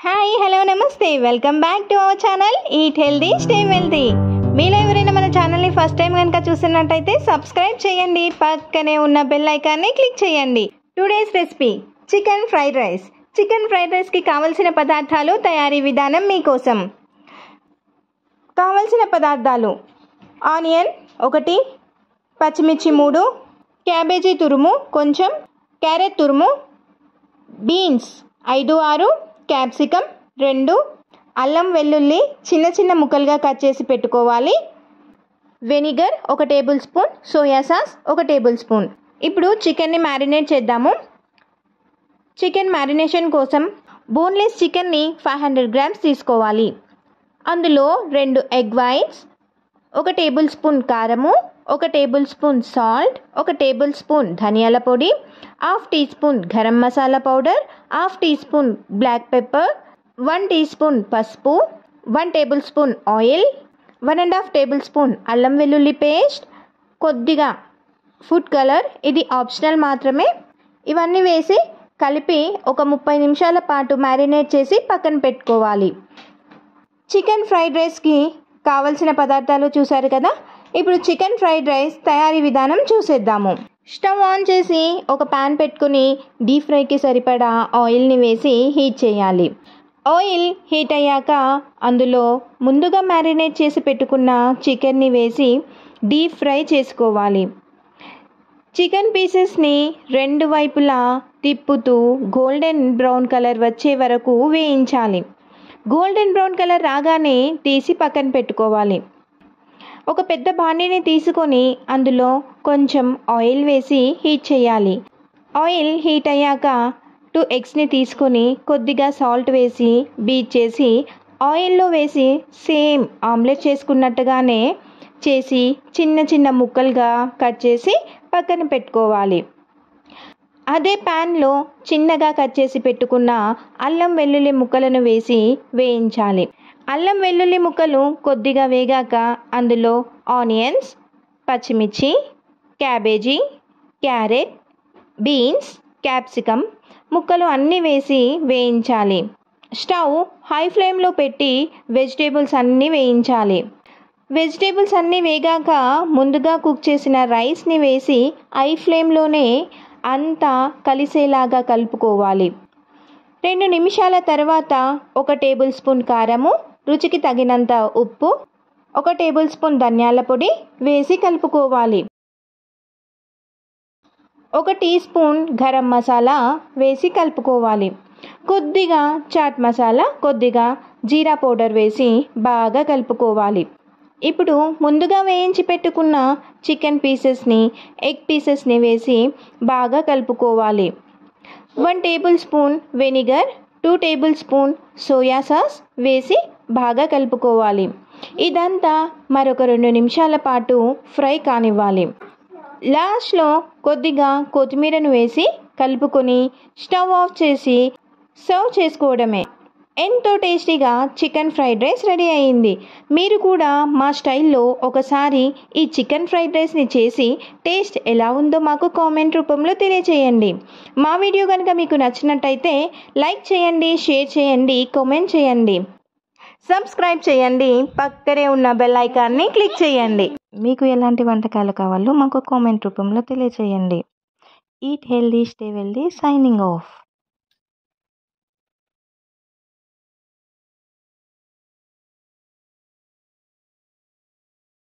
Hi hello నమస్తే welcome back to our channel eat healthy stay wealthy. మీలో ఎవరైనా మన ఛానల్ని ఫస్ట్ టైం కనుక చూస్తున్నట్టయితే సబ్స్క్రైబ్ చేయండి, పక్కనే ఉన్న బెల్ ఐకాన్ని క్లిక్ చేయండి. Today's recipe chicken fried rice. Chicken fried రైస్కి కావలసిన పదార్థాలు, తయారీ విధానం మీకోసం. కావలసిన పదార్థాలు: ఆనియన్ 1, పచ్చిమిర్చి 3, క్యాబేజీ తురుము కొంచెం, క్యారెట్ తురుము, బీన్స్ 5-6, క్యాప్సికమ్ 2, అల్లం వెల్లుల్లి చిన్న చిన్న ముక్కలుగా కట్ చేసి పెట్టుకోవాలి, vinegar 1 table spoon, soya sauce 1 table spoon. ఇప్పుడు చికెన్ని మ్యారినేట్ చేద్దాము. చికెన్ మ్యారినేషన్ కోసం బోన్లెస్ చికెన్ని 500 గ్రామ్స్ తీసుకోవాలి. అందులో 2 ఎగ్ వైట్స్, 1 టేబుల్ స్పూన్ కారము, 1 tablespoon salt, 1 tablespoon ధనియాల పొడి, half teaspoon garam masala powder, half teaspoon black pepper, 1 teaspoon పసుపు, 1 tablespoon oil, 1.5 tablespoon అల్లం వెల్లుల్లి పేస్ట్, కొద్దిగా ఫుడ్ కలర్, ఇది ఆప్షనల్ మాత్రమే. ఇవన్నీ వేసి కలిపి ఒక 30 నిమిషాల పాటు మ్యారినేట్ చేసి పక్కన పెట్టుకోవాలి. చికెన్ ఫ్రైడ్ రైస్కి కావలసిన పదార్థాలు చూసారు కదా. ఇప్పుడు చికెన్ ఫ్రైడ్ రైస్ తయారీ విధానం చూసేద్దాము. స్టవ్ ఆన్ చేసి ఒక ప్యాన్ పెట్టుకుని డీప్ ఫ్రైకి సరిపడా ఆయిల్ని వేసి హీట్ చేయాలి. ఆయిల్ హీట్ అయ్యాక అందులో ముందుగా మ్యారినేట్ చేసి పెట్టుకున్న చికెన్ని వేసి డీప్ ఫ్రై చేసుకోవాలి. చికెన్ పీసెస్ని 2 వైపులా తిప్పుతూ గోల్డెన్ బ్రౌన్ కలర్ వచ్చే వరకు వేయించాలి. గోల్డెన్ బ్రౌన్ కలర్ రాగానే తీసి పక్కన పెట్టుకోవాలి. ఒక పెద్ద బాండీని తీసుకొని అందులో కొంచెం ఆయిల్ వేసి హీట్ చేయాలి. ఆయిల్ హీట్ అయ్యాక 2 ఎగ్స్ని తీసుకొని కొద్దిగా సాల్ట్ వేసి బీట్ చేసి ఆయిల్లో వేసి సేమ్ ఆమ్లెట్ చేసుకున్నట్టుగానే చేసి చిన్న చిన్న ముక్కలుగా కట్ చేసి పక్కన పెట్టుకోవాలి. అదే ప్యాన్లో చిన్నగా కట్ చేసి పెట్టుకున్న అల్లం వెల్లుల్లి ముక్కలను వేసి వేయించాలి. అల్లం వెల్లుల్లి ముక్కలు కొద్దిగా వేగాక అందులో ఆనియన్స్, పచ్చిమిర్చి, క్యాబేజీ, క్యారెట్, బీన్స్, క్యాప్సికమ్ ముక్కలు అన్నీ వేసి వేయించాలి. స్టవ్ హై ఫ్లేమ్లో పెట్టి వెజిటేబుల్స్ అన్నీ వేయించాలి. వెజిటేబుల్స్ అన్నీ వేగాక ముందుగా కుక్ చేసిన రైస్ని వేసి హై ఫ్లేమ్లోనే అంతా కలిసేలాగా కలుపుకోవాలి. 2 నిమిషాల తర్వాత 1 టేబుల్ స్పూన్ కారము, రుచికి తగినంత ఉప్పు, 1 టేబుల్ స్పూన్ ధనియాల పొడి వేసి కలుపుకోవాలి. 1 టీ స్పూన్ గరం మసాలా వేసి కలుపుకోవాలి. కొద్దిగా చాట్ మసాలా, కొద్దిగా జీరా పౌడర్ వేసి బాగా కలుపుకోవాలి. ఇప్పుడు ముందుగా వేయించి పెట్టుకున్న చికెన్ పీసెస్ని, ఎగ్ పీసెస్ని వేసి బాగా కలుపుకోవాలి. 1 table spoon vinegar, 2 table spoon soya sauce వేసి బాగా కలుపుకోవాలి. ఇదంతా మరొక 2 నిమిషాల పాటు ఫ్రై కానివ్వాలి. లాస్ట్లో కొద్దిగా కొత్తిమీరను వేసి కలుపుకొని స్టవ్ ఆఫ్ చేసి సర్వ్ చేసుకోవడమే. ఎంతో టేస్టీగా చికెన్ ఫ్రైడ్ రైస్ రెడీ అయింది. మీరు కూడా మా స్టైల్లో ఒకసారి ఈ చికెన్ ఫ్రైడ్ రైస్ని చేసి టేస్ట్ ఎలా ఉందో మాకు కామెంట్ రూపంలో తెలియచేయండి. మా వీడియో కనుక మీకు నచ్చినట్టయితే లైక్ చేయండి, షేర్ చేయండి, కామెంట్ చేయండి, సబ్స్క్రైబ్ చేయండి, పక్కనే ఉన్న బెల్ ఐకాన్ని క్లిక్ చేయండి. మీకు ఎలాంటి వంటకాలు కావాలో మాకు కామెంట్ రూపంలో తెలియచేయండి. Eat healthy stay wealthy signing off.